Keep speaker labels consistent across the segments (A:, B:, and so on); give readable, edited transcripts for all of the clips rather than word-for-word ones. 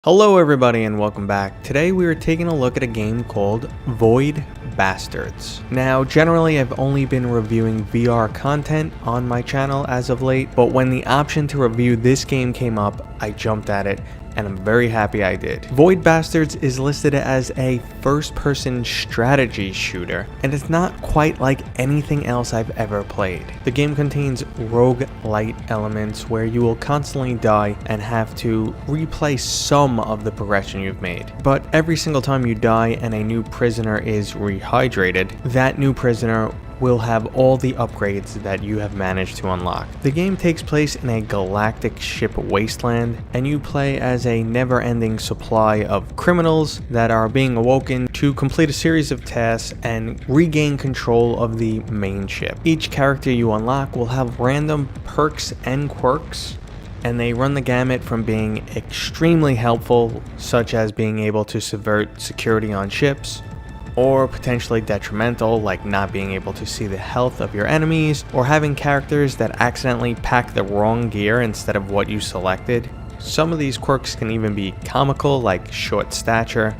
A: Hello everybody and welcome back. Today we are taking a look at a game called Void Bastards. Now generally I've only been reviewing VR content on my channel as of late, but when the option to review this game came up, I jumped at it and I'm very happy I did. Void Bastards is listed as a first-person strategy shooter, and it's not quite like anything else I've ever played. The game contains roguelite elements where you will constantly die and have to replay some of the progression you've made. But every single time you die and a new prisoner is rehydrated, that new prisoner will have all the upgrades that you have managed to unlock. The game takes place in a galactic ship wasteland, and you play as a never-ending supply of criminals that are being awoken to complete a series of tasks and regain control of the main ship. Each character you unlock will have random perks and quirks, and they run the gamut from being extremely helpful, such as being able to subvert security on ships, or potentially detrimental, like not being able to see the health of your enemies, or having characters that accidentally pack the wrong gear instead of what you selected. Some of these quirks can even be comical, like short stature,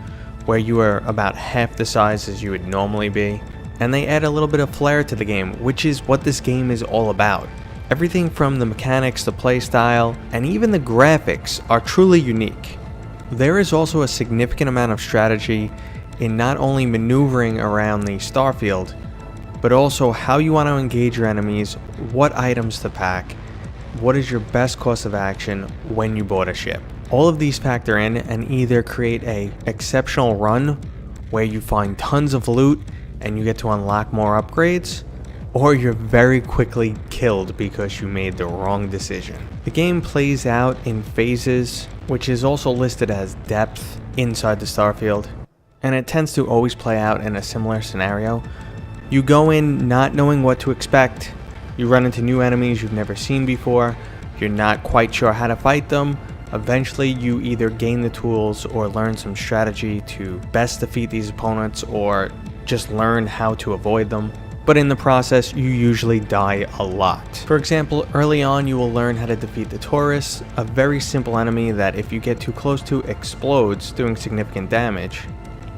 A: where you are about half the size as you would normally be, and they add a little bit of flair to the game, which is what this game is all about. Everything from the mechanics, the playstyle, and even the graphics are truly unique. There is also a significant amount of strategy in not only maneuvering around the starfield, but also how you want to engage your enemies, what items to pack, what is your best course of action when you board a ship. All of these factor in and either create a exceptional run where you find tons of loot and you get to unlock more upgrades, or you're very quickly killed because you made the wrong decision. The game plays out in phases, which is also listed as depth inside the starfield, and it tends to always play out in a similar scenario. You go in not knowing what to expect, you run into new enemies you've never seen before, you're not quite sure how to fight them. Eventually you either gain the tools or learn some strategy to best defeat these opponents, or just learn how to avoid them. But in the process, you usually die a lot. For example, early on you will learn how to defeat the Taurus, a very simple enemy that if you get too close to explodes, doing significant damage.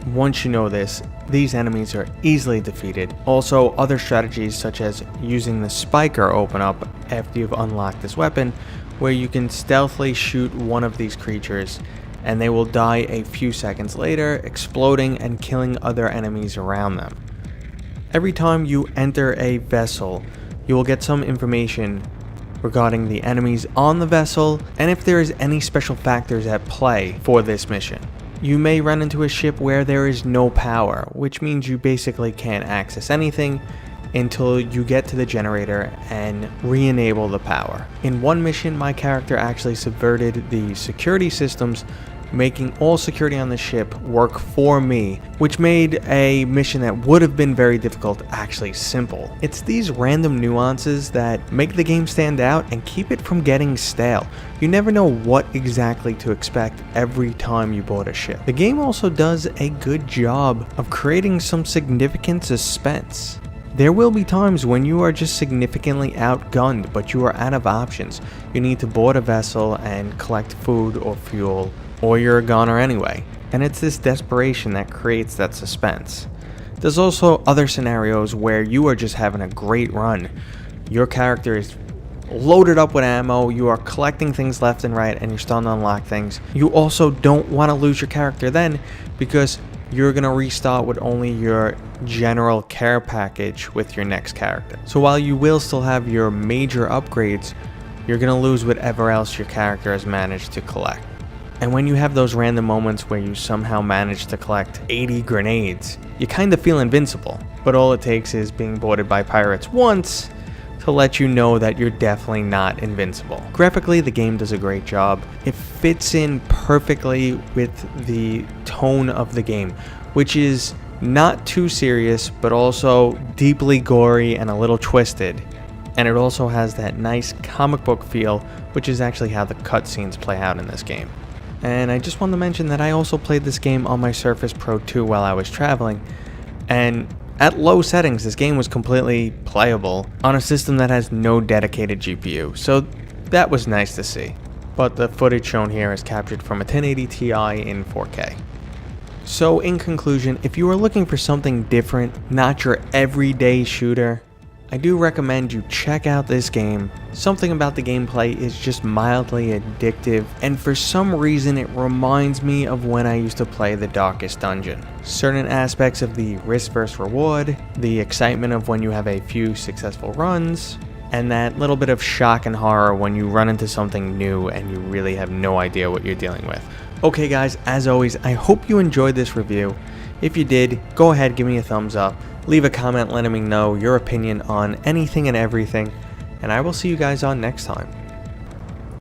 A: Once you know this, these enemies are easily defeated. Also, other strategies such as using the spiker open up after you've unlocked this weapon, where you can stealthily shoot one of these creatures and they will die a few seconds later, exploding and killing other enemies around them. Every time you enter a vessel, you will get some information regarding the enemies on the vessel and if there is any special factors at play for this mission. You may run into a ship where there is no power, which means you basically can't access anything until you get to the generator and re-enable the power. In one mission, my character actually subverted the security systems, making all security on the ship work for me, which made a mission that would have been very difficult actually simple. It's these random nuances that make the game stand out and keep it from getting stale. You never know what exactly to expect every time you board a ship. The game also does a good job of creating some significant suspense. There will be times when you are just significantly outgunned, but you are out of options. You need to board a vessel and collect food or fuel, or you're a goner anyway. And it's this desperation that creates that suspense. There's also other scenarios where you are just having a great run. Your character is loaded up with ammo, you are collecting things left and right, and you're starting to unlock things. You also don't want to lose your character then, because you're going to restart with only your general care package with your next character. So while you will still have your major upgrades, you're going to lose whatever else your character has managed to collect. And when you have those random moments where you somehow manage to collect 80 grenades, you kind of feel invincible. But all it takes is being boarded by pirates once to let you know that you're definitely not invincible. Graphically, the game does a great job. It fits in perfectly with the tone of the game, which is not too serious, but also deeply gory and a little twisted. And it also has that nice comic book feel, which is actually how the cutscenes play out in this game. And I just wanted to mention that I also played this game on my Surface Pro 2 while I was traveling, and at low settings this game was completely playable on a system that has no dedicated GPU, so that was nice to see. but the footage shown here is captured from a 1080 Ti in 4K. So in conclusion, if you are looking for something different, not your everyday shooter, I do recommend you check out this game. Something about the gameplay is just mildly addictive, and for some reason it reminds me of when I used to play the Darkest Dungeon. Certain aspects of the risk versus reward, the excitement of when you have a few successful runs, and that little bit of shock and horror when you run into something new and you really have no idea what you're dealing with. Okay guys, as always, I hope you enjoyed this review. If you did, go ahead, give me a thumbs up. Leave a comment letting me know your opinion on anything and everything, and I will see you guys on next time.